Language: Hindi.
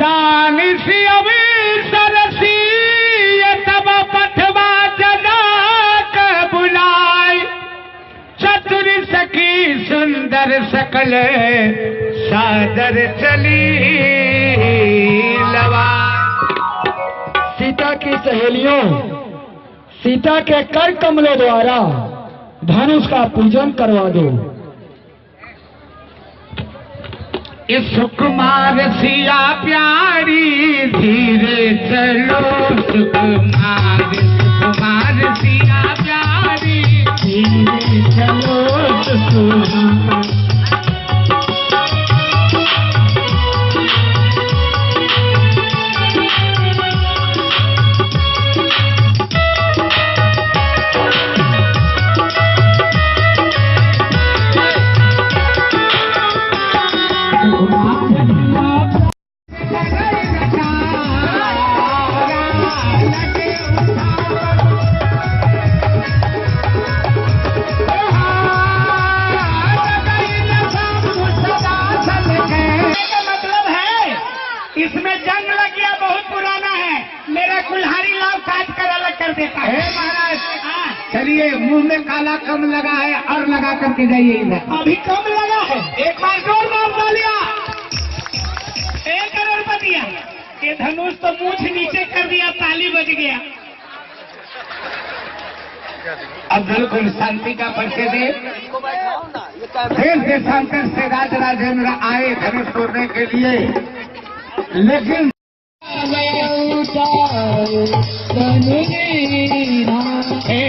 शान सी अभी सरसी तब पठवा जना का बुलाए चतुर सखी सुंदर सकल सादर चली लवा। सीता की सहेलियों सीता के कर कमलों द्वारा धनुष का पूजन करवा दो। इस सुकुमार सिया प्यारी धीरे चलो सुकुमार सिया प्यारी धीरे चलो सुकुमार। इसमें जंग लग गया, बहुत पुराना है, मेरा कुल्हाड़ी लाल काट कर अलग कर देता है। महाराज चलिए, मुंह में काला कम लगा है और लगा करके जाइए इधर। अभी कम लगा है, एक बार जोर मार डालिया 1 करोड़पतिया। ये धनुष तो मूछ नीचे कर दिया, ताली बज गया। अब बिल्कुल शांति का परिचय दे। देश देशांतर से राज राजेंद्र आए धनुष तोड़ने के लिए, लेकिन हे